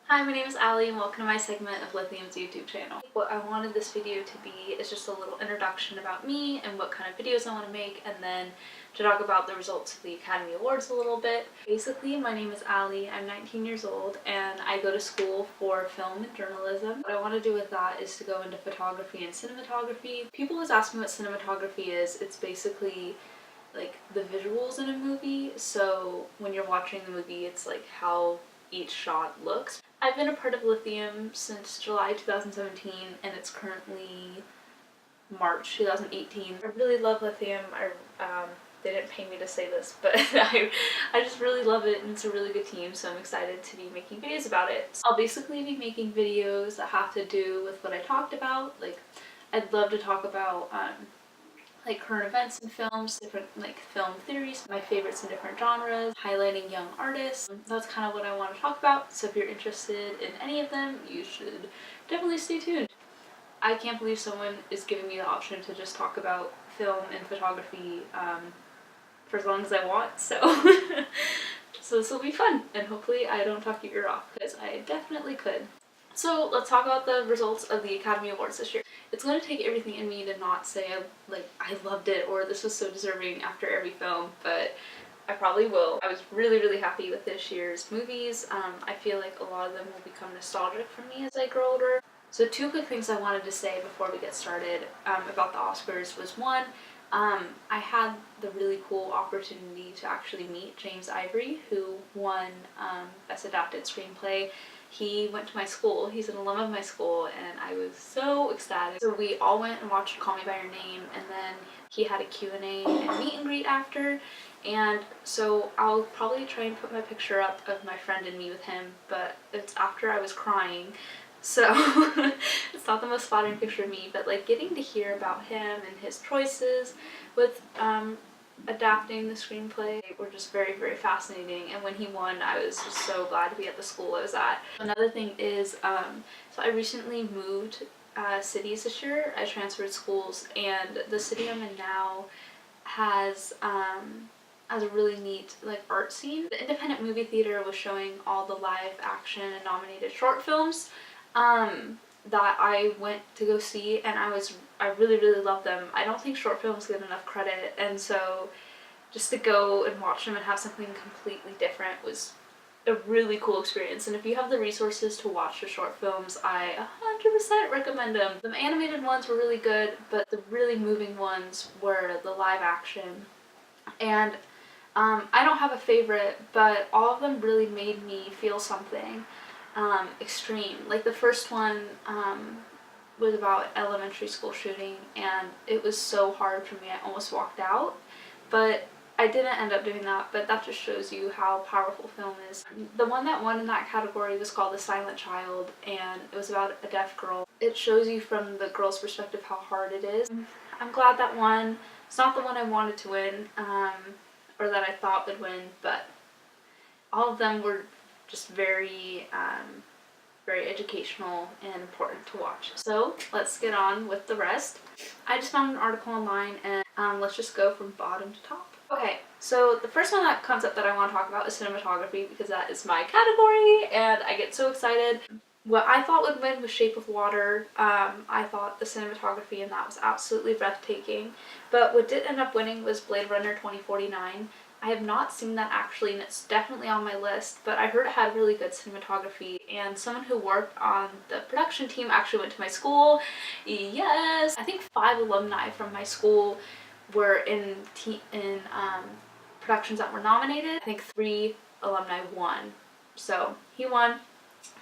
Hi, my name is Alli and welcome to my segment of Lithium's YouTube channel. What I wanted this video to be is just a little introduction about me and what kind of videos I want to make, and then to talk about the results of the Academy Awards a little bit. Basically, my name is Alli, I'm 19 years old, and I go to school for film and journalism. What I want to do with that is to go into photography and cinematography. People always ask me what cinematography is. It's basically like the visuals in a movie. So when you're watching the movie, it's like how each shot looks. I've been a part of Lithium since July 2017 and it's currently March 2018. I really love Lithium. They didn't pay me to say this, but I just really love it and it's a really good team, so I'm excited to be making videos about it. So I'll basically be making videos that have to do with what I talked about. Like, I'd love to talk about like current events in films, different like film theories, my favorites in different genres, highlighting young artists. That's kind of what I want to talk about, so if you're interested in any of them, you should definitely stay tuned. I can't believe someone is giving me the option to just talk about film and photography for as long as I want, so so this will be fun, and hopefully I don't talk your ear off, because I definitely could. So let's talk about the results of the Academy Awards this year. It's going to take everything in me to not say I loved it or this was so deserving after every film, but I probably will. I was really happy with this year's movies. I feel like a lot of them will become nostalgic for me as I grow older. So two quick things I wanted to say before we get started about the Oscars was one, I had the really cool opportunity to actually meet James Ivory, who won Best Adapted Screenplay. He went to my school, he's an alum of my school, and I was so ecstatic. So we all went and watched Call Me By Your Name, and then he had a Q&A and meet and greet after, and so I'll probably try and put my picture up of my friend and me with him, but it's after I was crying, so it's not the most flattering picture of me, but like getting to hear about him and his choices with adapting the screenplay were just very fascinating, and when he won I was just so glad to be at the school I was at. Another thing is so I recently moved cities this year. I transferred schools, and the city I'm in now has a really neat like art scene. The independent movie theater was showing all the live action and nominated short films that I went to go see, and I really love them. I don't think short films get enough credit, and so just to go and watch them and have something completely different was a really cool experience. And if you have the resources to watch the short films, I 100% recommend them. The animated ones were really good, but the really moving ones were the live action. And I don't have a favorite, but all of them really made me feel something extreme. Like the first one was about elementary school shooting, and it was so hard for me, I almost walked out, but I didn't end up doing that, but that just shows you how powerful film is. The one that won in that category was called The Silent Child, and it was about a deaf girl. It shows you from the girl's perspective how hard it is. I'm glad that won. It's not the one I wanted to win, or that I thought would win, but all of them were just very educational and important to watch. So let's get on with the rest. I just found an article online, and let's just go from bottom to top. Okay, so the first one that comes up that I want to talk about is cinematography, because that is my category and I get so excited. What I thought would win was Shape of Water. I thought the cinematography in that was absolutely breathtaking, but what did end up winning was Blade Runner 2049. I have not seen that actually, and it's definitely on my list, but I heard it had really good cinematography, and someone who worked on the production team actually went to my school. Yes! I think 5 alumni from my school were in productions that were nominated. I think 3 alumni won. So he won.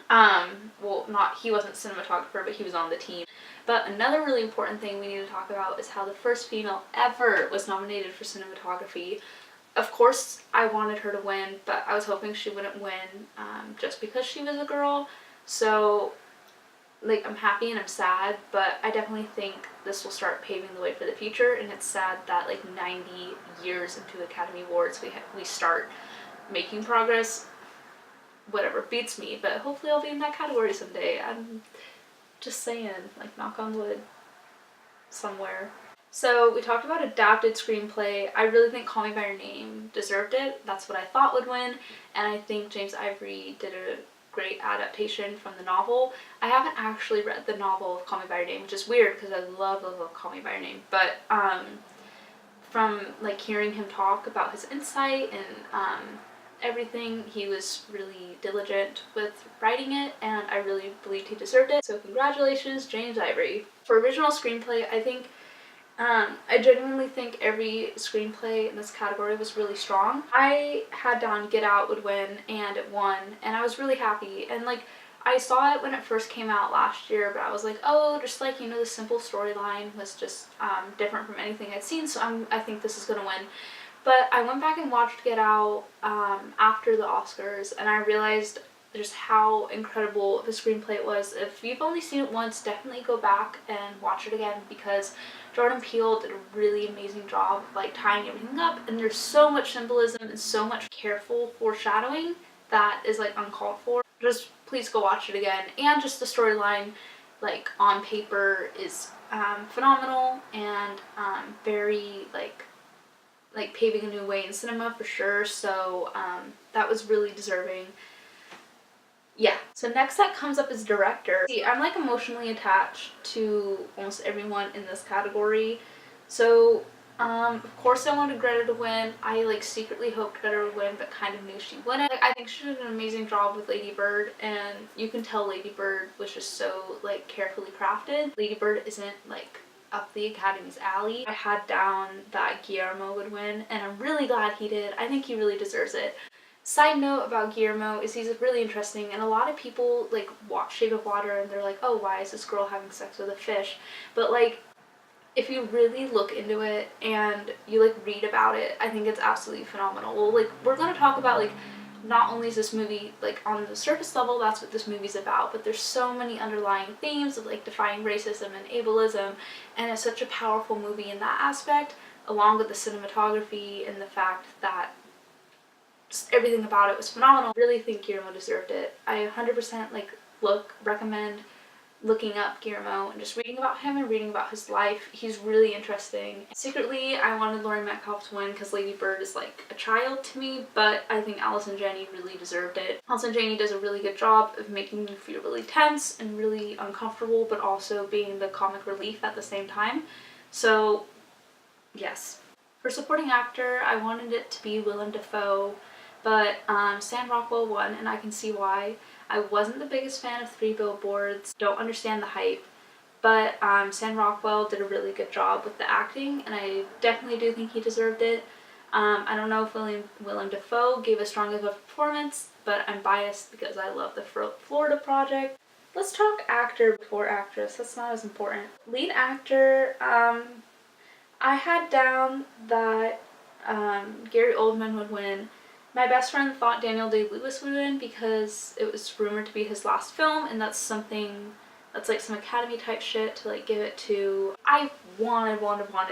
Well, he wasn't cinematographer, but he was on the team. But another really important thing we need to talk about is how the first female ever was nominated for cinematography. Of course, I wanted her to win, but I was hoping she wouldn't win just because she was a girl. So, like, I'm happy and I'm sad, but I definitely think this will start paving the way for the future, and it's sad that, like, 90 years into Academy Awards, we start making progress. Whatever, beats me, but hopefully I'll be in that category someday. I'm just saying, like, knock on wood somewhere. So we talked about adapted screenplay. I really think Call Me By Your Name deserved it. That's what I thought would win, and I think James Ivory did an great adaptation from the novel. I haven't actually read the novel of Call Me by Your Name, which is weird because I love Call Me by Your Name, but from like hearing him talk about his insight and everything, he was really diligent with writing it, and I really believed he deserved it. So congratulations, James Ivory. For original screenplay, I think I genuinely think every screenplay in this category was really strong. I had down Get Out would win, and it won, and I was really happy. And like, I saw it when it first came out last year, but I was like, oh, just like, you know, the simple storyline was just different from anything I'd seen, so I think this is gonna win. But I went back and watched Get Out after the Oscars, and I realized just how incredible the screenplay it was. If you've only seen it once, definitely go back and watch it again, because Jordan Peele did a really amazing job of like tying everything up, and there's so much symbolism and so much careful foreshadowing that is like uncalled for. Just please go watch it again. And just the storyline, like on paper, is phenomenal and very like paving a new way in cinema for sure. So that was really deserving. Yeah. So next that comes up is director. See, I'm like emotionally attached to almost everyone in this category. So of course I wanted Greta to win. I like secretly hoped Greta would win, but kind of knew she wouldn't. Like, I think she did an amazing job with Lady Bird, and you can tell Lady Bird was just so like carefully crafted. Lady Bird isn't like up the Academy's alley. I had down that Guillermo would win, and I'm really glad he did. I think he really deserves it. Side note about Guillermo is he's really interesting, and a lot of people like watch Shape of Water and they're like, oh, why is this girl having sex with a fish? But like, if you really look into it and you like read about it, I think it's absolutely phenomenal. Well, like, we're gonna talk about like, not only is this movie like on the surface level, that's what this movie's about, but there's so many underlying themes of like defying racism and ableism, and it's such a powerful movie in that aspect, along with the cinematography and the fact that just everything about it was phenomenal. I really think Guillermo deserved it. I 100% like recommend looking up Guillermo and just reading about him and reading about his life. He's really interesting. Secretly, I wanted Laurie Metcalf to win because Lady Bird is like a child to me, but I think Allison Janney really deserved it. Allison Janney does a really good job of making you feel really tense and really uncomfortable, but also being the comic relief at the same time. So, yes. For supporting actor, I wanted it to be Willem Dafoe, but Sam Rockwell won, and I can see why. I wasn't the biggest fan of Three Billboards, don't understand the hype, but Sam Rockwell did a really good job with the acting, and I definitely do think he deserved it. I don't know if Willem Dafoe gave as strong of a performance, but I'm biased because I love the Florida Project. Let's talk actor before actress, that's not as important. Lead actor, I had down that Gary Oldman would win. My best friend thought Daniel Day-Lewis would win because it was rumored to be his last film, and that's something that's like some Academy type shit to like give it to. I wanted.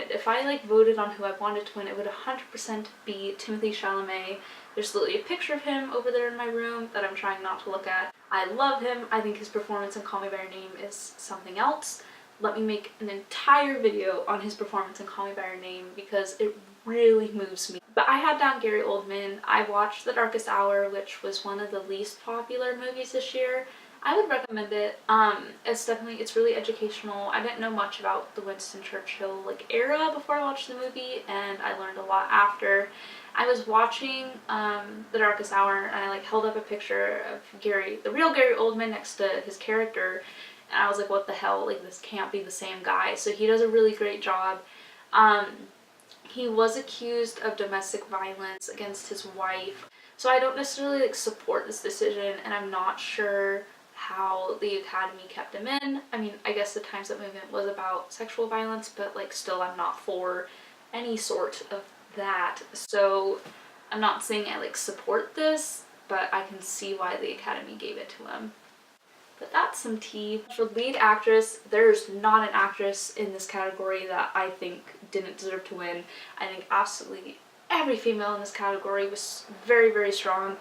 If I like voted on who I wanted to win, it would 100% be Timothée Chalamet. There's literally a picture of him over there in my room that I'm trying not to look at. I love him. I think his performance in Call Me by Your Name is something else. Let me make an entire video on his performance in Call Me by Your Name because it really moves me. But I had down Gary Oldman. I watched The Darkest Hour, which was one of the least popular movies this year. I would recommend it. It's really educational. I didn't know much about the Winston Churchill like era before I watched the movie, and I learned a lot after. I was watching The Darkest Hour, and I like held up a picture of the real Gary Oldman next to his character, and I was like, what the hell, like this can't be the same guy. So he does a really great job. He was accused of domestic violence against his wife, so I don't necessarily like support this decision, and I'm not sure how the Academy kept him in. I mean, I guess the Time's Up movement was about sexual violence, but like still I'm not for any sort of that. So I'm not saying I like support this, but I can see why the Academy gave it to him. But that's some tea. For lead actress, there's not an actress in this category that I think didn't deserve to win. I think absolutely every female in this category was very, very strong.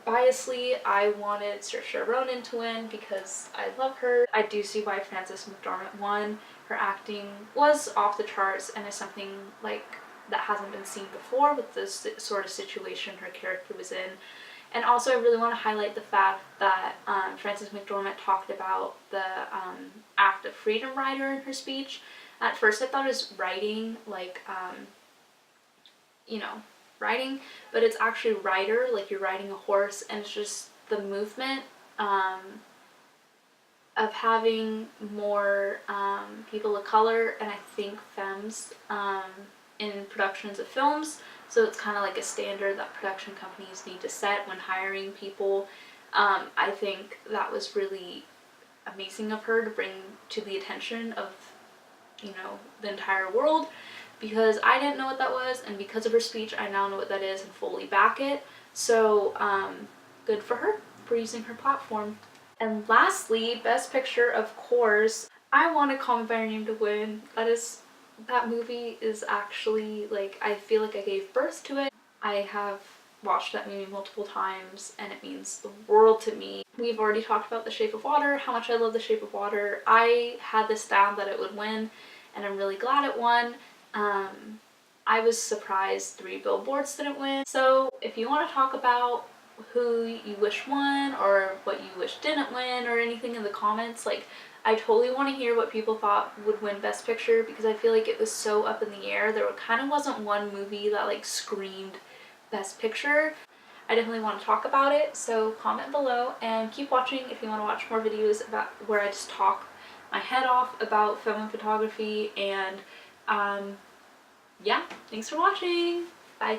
Biasly, I wanted Saoirse Ronan to win because I love her. I do see why Frances McDormand won. Her acting was off the charts and is something like that hasn't been seen before with this sort of situation her character was in. And also I really want to highlight the fact that Frances McDormand talked about the act of freedom rider in her speech. At first I thought it was writing, like, you know, riding, but it's actually rider, like you're riding a horse, and it's just the movement of having more people of color, and I think femmes in productions of films. So it's kind of like a standard that production companies need to set when hiring people. I think that was really amazing of her to bring to the attention of, you know, the entire world, because I didn't know what that was, and because of her speech I now know what that is and fully back it. So good for her for using her platform. And lastly, Best Picture, of course, I wanted Call Me by Your Name to win. That movie is actually, like, I feel like I gave birth to it. I have watched that movie multiple times and it means the world to me. We've already talked about The Shape of Water, how much I love The Shape of Water. I had this down that it would win, and I'm really glad it won. I was surprised 3 Billboards didn't win. So if you want to talk about who you wish won or what you wish didn't win or anything in the comments, like, I totally want to hear what people thought would win Best Picture, because I feel like it was so up in the air. There kind of wasn't one movie that like screamed Best Picture. I definitely want to talk about it, so comment below and keep watching if you want to watch more videos about where I just talk my head off about film and photography. And yeah, thanks for watching. Bye.